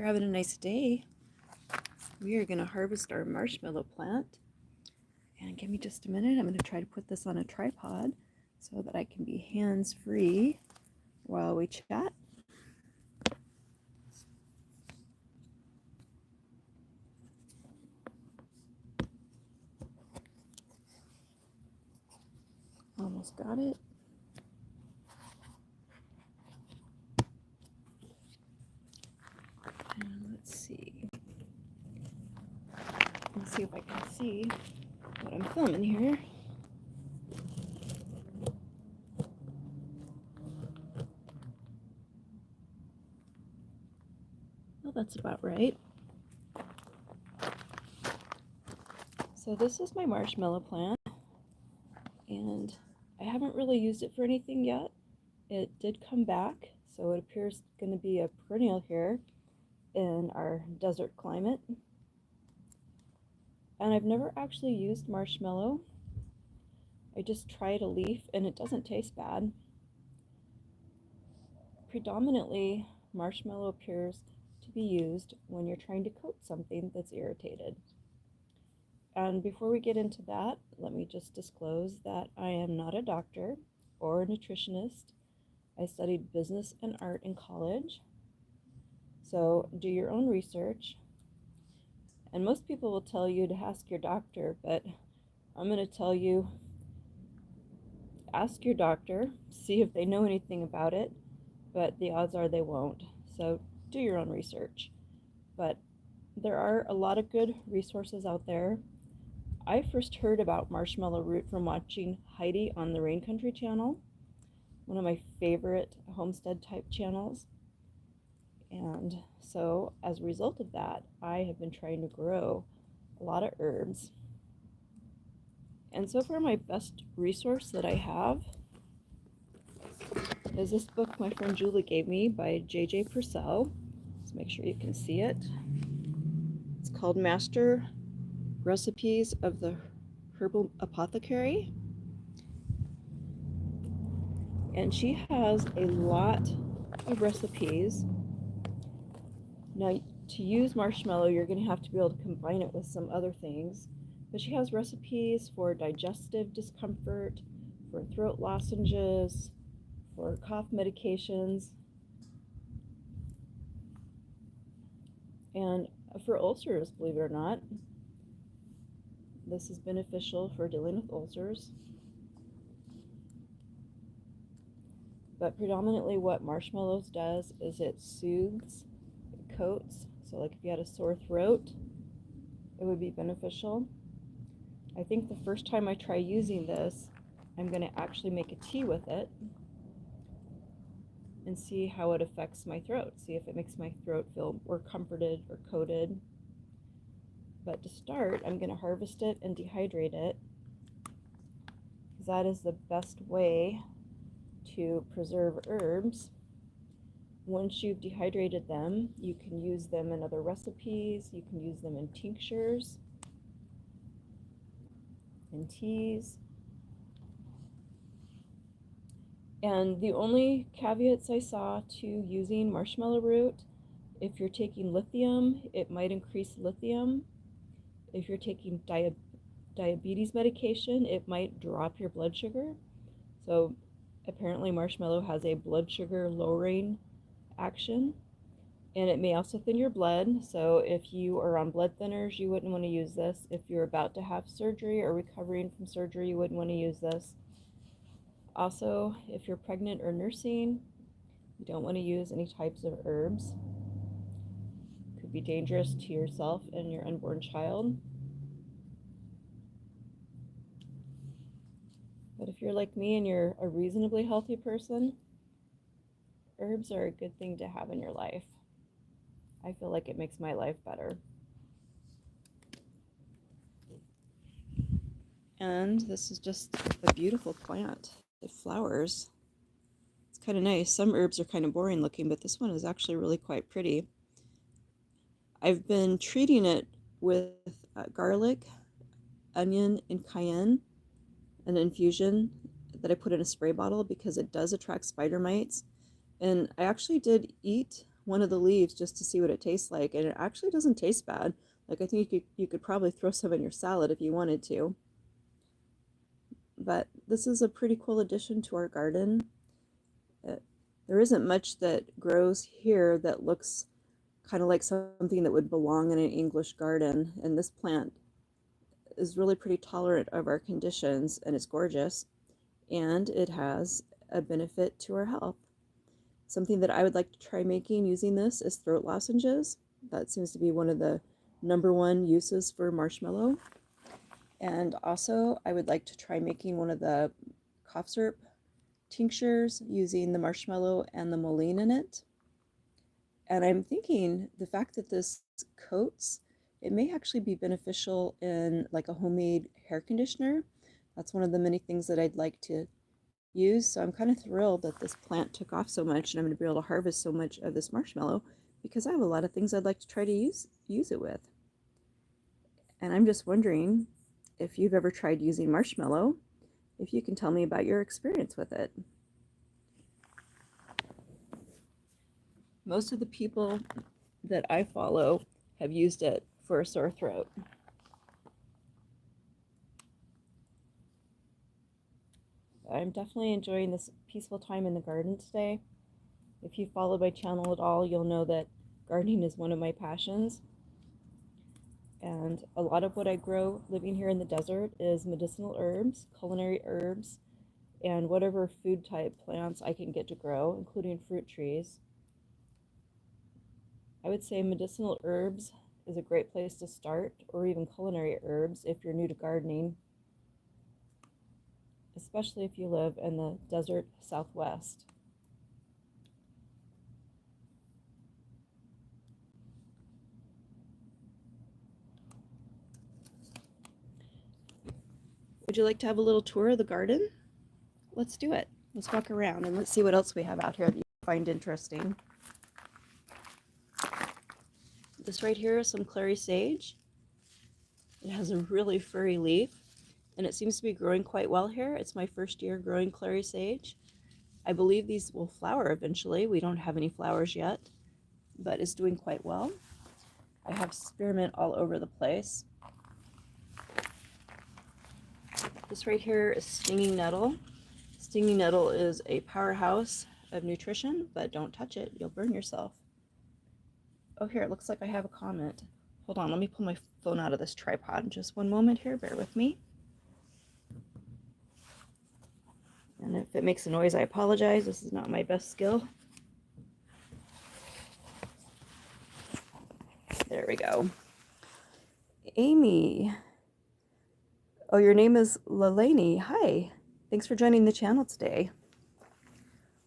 you're having a nice day. We are going to harvest our marshmallow plant. And give me just a minute. I'm going to try to put this on a tripod so that I can be hands-free while we chat. Almost got it. And let's see. Let's see if I can see what I'm filming here. Well, that's about right. So this is my marshmallow plant, and I haven't really used it for anything yet. It did come back, so it appears going to be a perennial here in our desert climate. And I've never actually used marshmallow. I just tried a leaf and it doesn't taste bad. Predominantly, marshmallow appears to be used when you're trying to coat something that's irritated. And before we get into that, let me just disclose that I am not a doctor or a nutritionist. I studied business and art in college. So do your own research. And most people will tell you to ask your doctor, but I'm going to tell you, ask your doctor, see if they know anything about it, but the odds are they won't. So do your own research. But there are a lot of good resources out there. I first heard about marshmallow root from watching Heidi on the Rain Country channel, one of my favorite homestead type channels. And so as a result of that, I have been trying to grow a lot of herbs. And so far my best resource that I have is this book my friend Julie gave me by J.J. Purcell. Let's make sure you can see it. It's called Master Recipes of the Herbal Apothecary. And she has a lot of recipes. Now, to use marshmallow, you're going to have to be able to combine it with some other things. But she has recipes for digestive discomfort, for throat lozenges, for cough medications, and for ulcers, believe it or not. This is beneficial for dealing with ulcers. But predominantly what marshmallows does is it soothes, it coats. So like if you had a sore throat, it would be beneficial. I think the first time I try using this, I'm going to actually make a tea with it and see how it affects my throat. See if it makes my throat feel more comforted or coated. But to start, I'm going to harvest it and dehydrate it, because that is the best way to preserve herbs. Once you've dehydrated them, you can use them in other recipes. You can use them in tinctures, in teas. And the only caveats I saw to using marshmallow root, if you're taking lithium, it might increase lithium. If you're taking diabetes medication, it might drop your blood sugar. So apparently marshmallow has a blood sugar lowering action, and it may also thin your blood. So if you are on blood thinners, you wouldn't want to use this. If you're about to have surgery or recovering from surgery, you wouldn't want to use this. Also, if you're pregnant or nursing, you don't want to use any types of herbs. It could be dangerous to yourself and your unborn child. But if you're like me and you're a reasonably healthy person, herbs are a good thing to have in your life. I feel like it makes my life better. And this is just a beautiful plant. It flowers. It's kind of nice. Some herbs are kind of boring looking, but this one is actually really quite pretty. I've been treating it with garlic, onion, and cayenne, an infusion that I put in a spray bottle because it does attract spider mites. And I actually did eat one of the leaves just to see what it tastes like, and it actually doesn't taste bad. Like, I think you could probably throw some in your salad if you wanted to. But this is a pretty cool addition to our garden. There isn't much that grows here that looks kind of like something that would belong in an English garden, and this plant is really pretty tolerant of our conditions, and it's gorgeous, and it has a benefit to our health. Something that I would like to try making using this is throat lozenges. That seems to be one of the #1 uses for marshmallow. And also, I would like to try making one of the cough syrup tinctures using the marshmallow and the mullein in it. And I'm thinking the fact that this coats, it may actually be beneficial in like a homemade hair conditioner. That's one of the many things that I'd like to use. So I'm kind of thrilled that this plant took off so much and I'm going to be able to harvest so much of this marshmallow, because I have a lot of things I'd like to try to use it with. And I'm just wondering if you've ever tried using marshmallow, if you can tell me about your experience with it. Most of the people that I follow have used it for a sore throat. I'm definitely enjoying this peaceful time in the garden today. If you follow my channel at all, you'll know that gardening is one of my passions. And a lot of what I grow living here in the desert is medicinal herbs, culinary herbs, and whatever food type plants I can get to grow, including fruit trees. I would say medicinal herbs is a great place to start, or even culinary herbs if you're new to gardening, especially if you live in the desert Southwest. Would you like to have a little tour of the garden? Let's do it. Let's walk around and let's see what else we have out here that you find interesting. This right here is some clary sage. It has a really furry leaf, and it seems to be growing quite well here. It's my first year growing clary sage. I believe these will flower eventually. We don't have any flowers yet, but it's doing quite well. I have spearmint all over the place. This right here is stinging nettle. Stinging nettle is a powerhouse of nutrition, but don't touch it. You'll burn yourself. Oh, here, it looks like I have a comment. Hold on, let me pull my phone out of this tripod. Just one moment here, bear with me. And if it makes a noise, I apologize. This is not my best skill. There we go. Amy. Oh, your name is Lelani. Hi. Thanks for joining the channel today.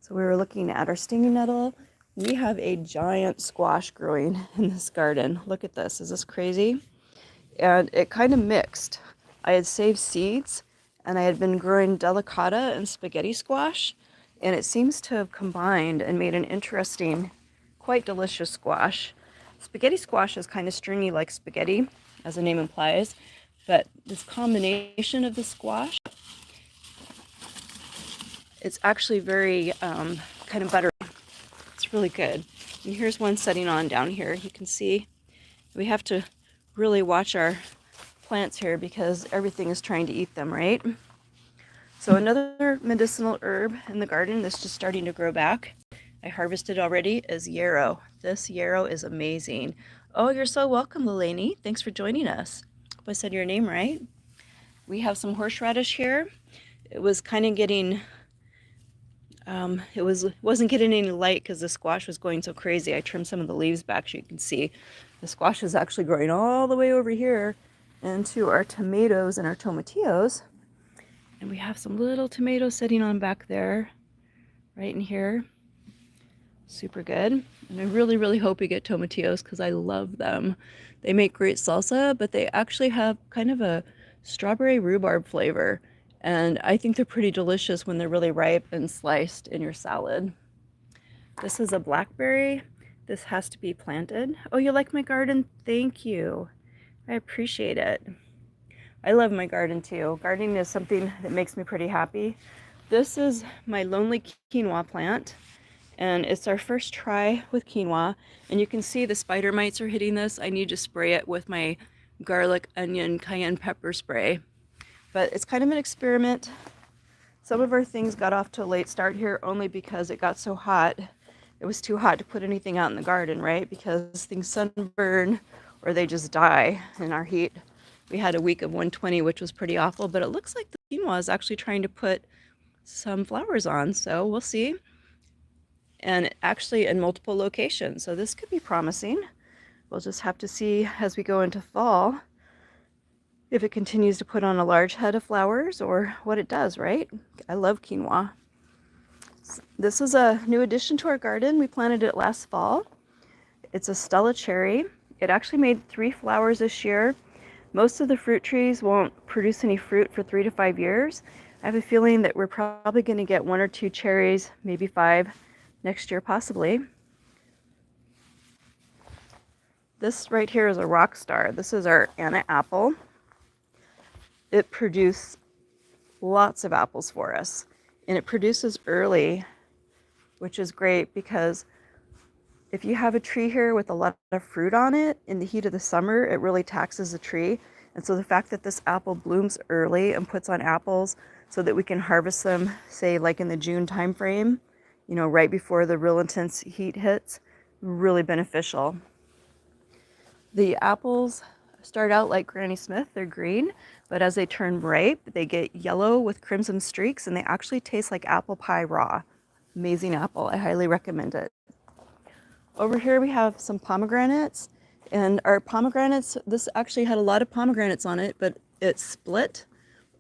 So we were looking at our stinging nettle. We have a giant squash growing in this garden. Look at this. Is this crazy? And it kind of mixed. I had saved seeds, and I had been growing delicata and spaghetti squash, and it seems to have combined and made an interesting, quite delicious squash. Spaghetti squash is kind of stringy like spaghetti, as the name implies, but this combination of the squash, it's actually very kind of buttery. It's really good. And here's one setting on down here. You can see we have to really watch our plants here because everything is trying to eat them, right? So another medicinal herb in the garden that's just starting to grow back, I harvested already, is yarrow. This yarrow is amazing. Oh, you're so welcome, Lelani. Thanks for joining us. Hope I said your name right. We have some horseradish here. It was kind of getting wasn't getting any light because the squash was going so crazy. I trimmed some of the leaves back so you can see the squash is actually growing all the way over here into our tomatoes and our tomatillos. And we have some little tomatoes sitting on back there, right in here. Super good. And I really, really hope we get tomatillos because I love them. They make great salsa, but they actually have kind of a strawberry rhubarb flavor. And I think they're pretty delicious when they're really ripe and sliced in your salad. This is a blackberry. This has to be planted. Oh, you like my garden? Thank you. I appreciate it. I love my garden too. Gardening is something that makes me pretty happy. This is my lonely quinoa plant. And it's our first try with quinoa. And you can see the spider mites are hitting this. I need to spray it with my garlic, onion, cayenne pepper spray. But it's kind of an experiment. Some of our things got off to a late start here only because it got so hot. It was too hot to put anything out in the garden, right? Because things sunburn or they just die in our heat. We had a week of 120, which was pretty awful, but it looks like the quinoa is actually trying to put some flowers on, so we'll see. And actually in multiple locations, so this could be promising. We'll just have to see as we go into fall if it continues to put on a large head of flowers or what it does, right? I love quinoa. This is a new addition to our garden. We planted it last fall. It's a Stella cherry. It actually made 3 flowers this year. Most of the fruit trees won't produce any fruit for 3 to 5 years. I have a feeling that we're probably going to get 1 or 2 cherries, maybe 5 next year possibly. This right here is a rock star. This is our Anna apple. It produced lots of apples for us, and it produces early, which is great because if you have a tree here with a lot of fruit on it in the heat of the summer, it really taxes the tree. And so the fact that this apple blooms early and puts on apples so that we can harvest them, say like in the June time frame, you know, right before the real intense heat hits, really beneficial. The apples start out like Granny Smith, they're green, but as they turn ripe, they get yellow with crimson streaks, and they actually taste like apple pie raw. Amazing apple, I highly recommend it. Over here we have some pomegranates, and our pomegranates, this actually had a lot of pomegranates on it, but it split,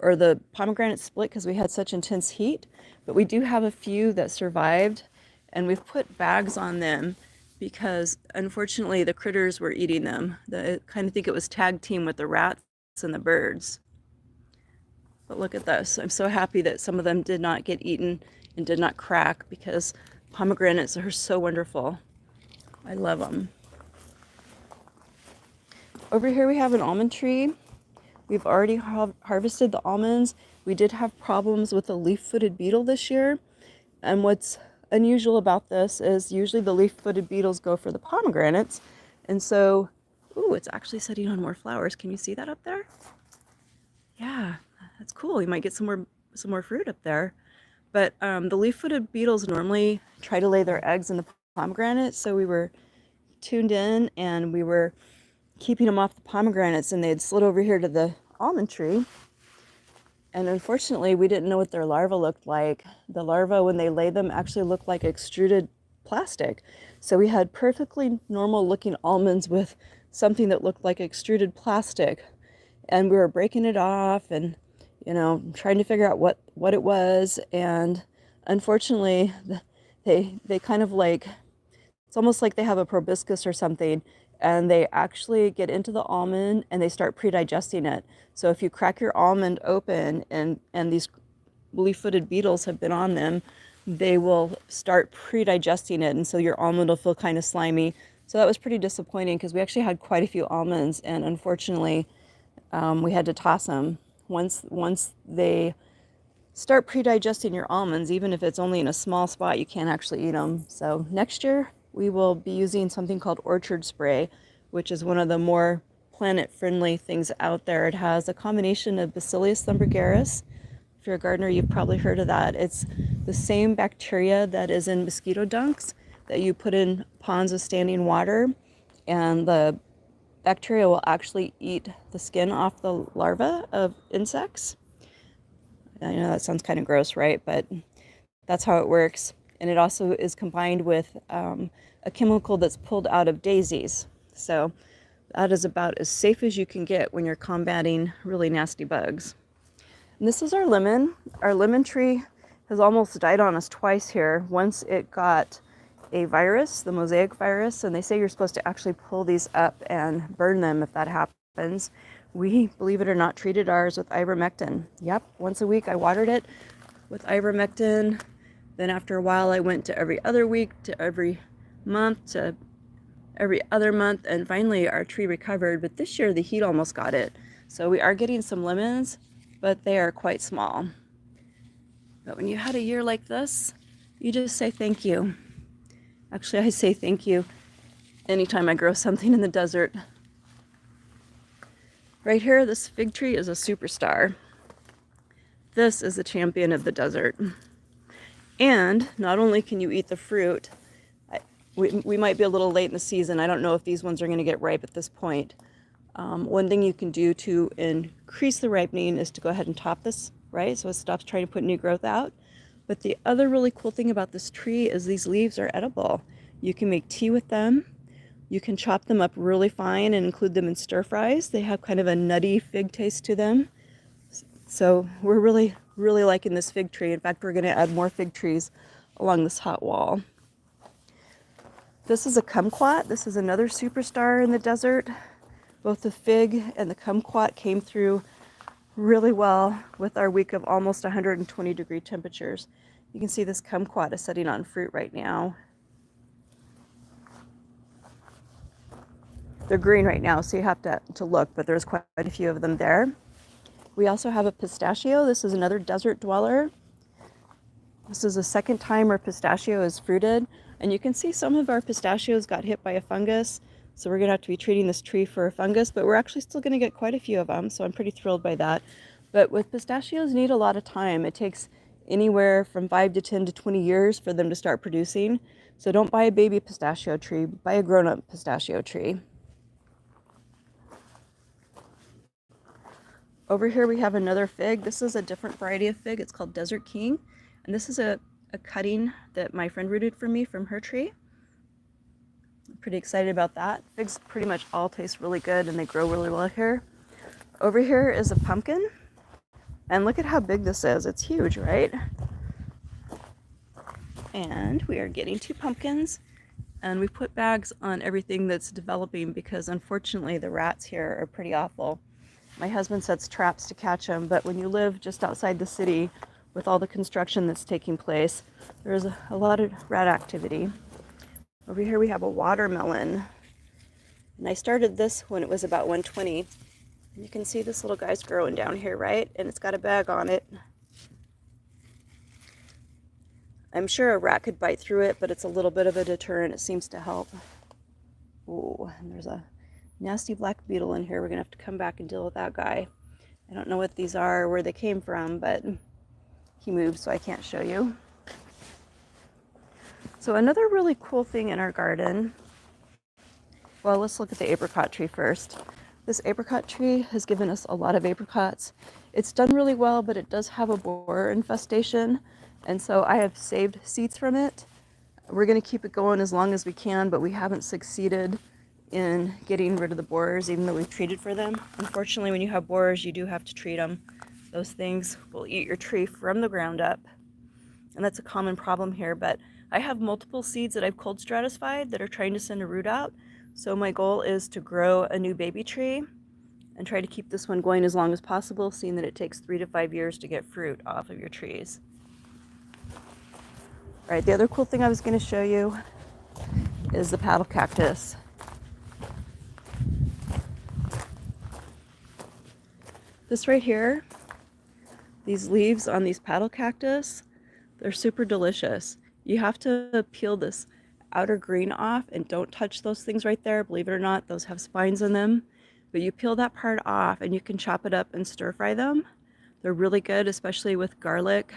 or the pomegranate split because we had such intense heat, but we do have a few that survived, and we've put bags on them because unfortunately the critters were eating them. I kind of think it was tag team with the rats and the birds. But look at this. I'm so happy that some of them did not get eaten and did not crack because pomegranates are so wonderful. I love them. Over here we have an almond tree. We've already harvested the almonds. We did have problems with the leaf-footed beetle this year. And what's unusual about this is usually the leaf-footed beetles go for the pomegranates. And so, ooh, it's actually setting on more flowers. Can you see that up there? Yeah, that's cool. You might get some more fruit up there. But the leaf-footed beetles normally try to lay their eggs in the pomegranates. So we were tuned in and we were keeping them off the pomegranates, and they had slid over here to the almond tree. And unfortunately, we didn't know what their larvae looked like. The larvae, when they laid them, actually looked like extruded plastic. So we had perfectly normal looking almonds with something that looked like extruded plastic. And we were breaking it off and, you know, trying to figure out what it was. And unfortunately, they kind of like, it's almost like they have a proboscis or something, and they actually get into the almond and they start pre-digesting it. So if you crack your almond open and these leaf-footed beetles have been on them, they will start pre-digesting it, and so your almond will feel kind of slimy. So that was pretty disappointing because we actually had quite a few almonds, and unfortunately we had to toss them. Once they start pre-digesting your almonds, even if it's only in a small spot, you can't actually eat them. So next year we will be using something called orchard spray, which is one of the more planet-friendly things out there. It has a combination of Bacillus thuringiensis. If you're a gardener, you've probably heard of that. It's the same bacteria that is in mosquito dunks that you put in ponds of standing water, and the bacteria will actually eat the skin off the larvae of insects. I know that sounds kind of gross, right? But that's how it works. And it also is combined with a chemical that's pulled out of daisies. So that is about as safe as you can get when you're combating really nasty bugs. And this is our lemon. Our lemon tree has almost died on us twice here. Once it got a virus, the mosaic virus, and they say you're supposed to actually pull these up and burn them if that happens. We, believe it or not, treated ours with ivermectin. Yep, once a week I watered it with ivermectin. Then after a while I went to every other week, to every month, to every other month, and finally our tree recovered. But this year the heat almost got it. So we are getting some lemons, but they are quite small. But when you had a year like this, you just say thank you. Actually, I say thank you anytime I grow something in the desert. Right here, this fig tree is a superstar. This is the champion of the desert. And not only can you eat the fruit, we might be a little late in the season. I don't know if these ones are going to get ripe at this point. One thing you can do to increase the ripening is to go ahead and top this, right? So it stops trying to put new growth out. But the other really cool thing about this tree is these leaves are edible. You can make tea with them. You can chop them up really fine and include them in stir fries. They have kind of a nutty fig taste to them. So we're really, really liking this fig tree. In fact, we're going to add more fig trees along this hot wall. This is a kumquat. This is another superstar in the desert. Both the fig and the kumquat came through really well with our week of almost 120-degree temperatures. You can see this kumquat is setting on fruit right now. They're green right now, so you have to look, but there's quite a few of them there. We also have a pistachio. This is another desert dweller. This is the second time our pistachio is fruited, and you can see some of our pistachios got hit by a fungus, so we're going to have to be treating this tree for a fungus, but we're actually still going to get quite a few of them, so I'm pretty thrilled by that. But with pistachios, need a lot of time. It takes anywhere from 5 to 10 to 20 years for them to start producing, so don't buy a baby pistachio tree, buy a grown-up pistachio tree. Over here we have another fig. This is a different variety of fig. It's called Desert King. And this is a cutting that my friend rooted for me from her tree. I'm pretty excited about that. Figs pretty much all taste really good and they grow really well here. Over here is a pumpkin. And look at how big this is. It's huge, right? And we are getting 2 pumpkins. And we put bags on everything that's developing because unfortunately the rats here are pretty awful. My husband sets traps to catch them, but when you live just outside the city with all the construction that's taking place, there's a lot of rat activity. Over here we have a watermelon. And I started this when it was about 120. And you can see this little guy's growing down here, right? And it's got a bag on it. I'm sure a rat could bite through it, but it's a little bit of a deterrent. It seems to help. Ooh, and there's a nasty black beetle in here. We're gonna have to come back and deal with that guy. I don't know what these are or where they came from, but he moved so I can't show you. So another really cool thing in our garden, well, let's look at the apricot tree first. This apricot tree has given us a lot of apricots. It's done really well, but it does have a borer infestation, and so I have saved seeds from it. We're gonna keep it going as long as we can, but we haven't succeeded in getting rid of the borers, even though we've treated for them. Unfortunately, when you have borers, you do have to treat them. Those things will eat your tree from the ground up. And that's a common problem here, but I have multiple seeds that I've cold stratified that are trying to send a root out. So my goal is to grow a new baby tree and try to keep this one going as long as possible, seeing that it takes 3 to 5 years to get fruit off of your trees. All right, the other cool thing I was going to show you is the paddle cactus. This right here, these leaves on these paddle cactus, they're super delicious. You have to peel this outer green off and don't touch those things right there. Believe it or not, those have spines in them. But you peel that part off and you can chop it up and stir fry them. They're really good, especially with garlic.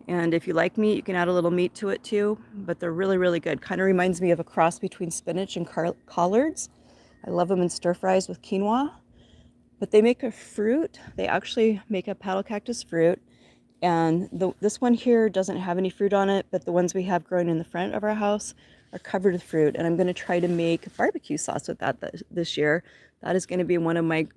And if you like meat, you can add a little meat to it too. But they're really, really good. Kind of reminds me of a cross between spinach and collards. I love them in stir fries with quinoa. But they make a fruit. They actually make a paddle cactus fruit. And this one here doesn't have any fruit on it, but the ones we have growing in the front of our house are covered with fruit. And I'm going to try to make barbecue sauce with that this year. That is going to be one of my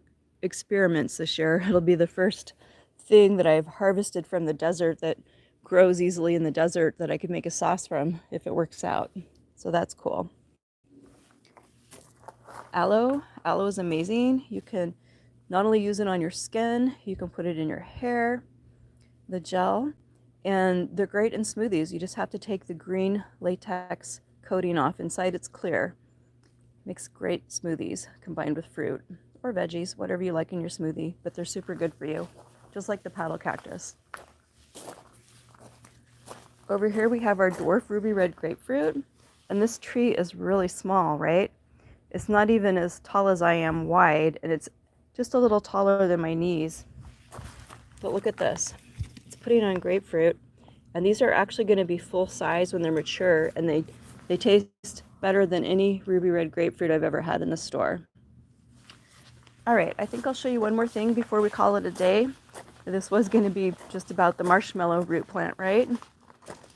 experiments this year. It'll be the first thing that I've harvested from the desert that grows easily in the desert that I could make a sauce from if it works out. So that's cool. Aloe is amazing. You can not only use it on your skin, you can put it in your hair, the gel, and they're great in smoothies. You just have to take the green latex coating off. Inside it's clear. Makes great smoothies combined with fruit or veggies, whatever you like in your smoothie, but they're super good for you, just like the paddle cactus. Over here we have our dwarf ruby red grapefruit. And this tree is really small, right? It's not even as tall as I am wide, and it's just a little taller than my knees. But look at this. It's putting on grapefruit, and these are actually going to be full size when they're mature, and they taste better than any ruby red grapefruit I've ever had in the store. All right, I think I'll show you one more thing before we call it a day. This was going to be just about the marshmallow root plant, right?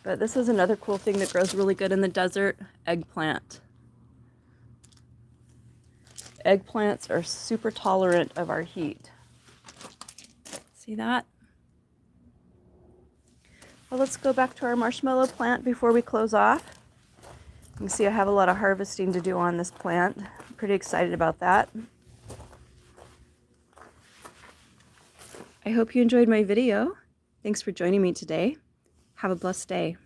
But this is another cool thing that grows really good in the desert, eggplant. Eggplants are super tolerant of our heat. See that? Well, let's go back to our marshmallow plant before we close off. You can see I have a lot of harvesting to do on this plant. I'm pretty excited about that. I hope you enjoyed my video. Thanks for joining me today. Have a blessed day.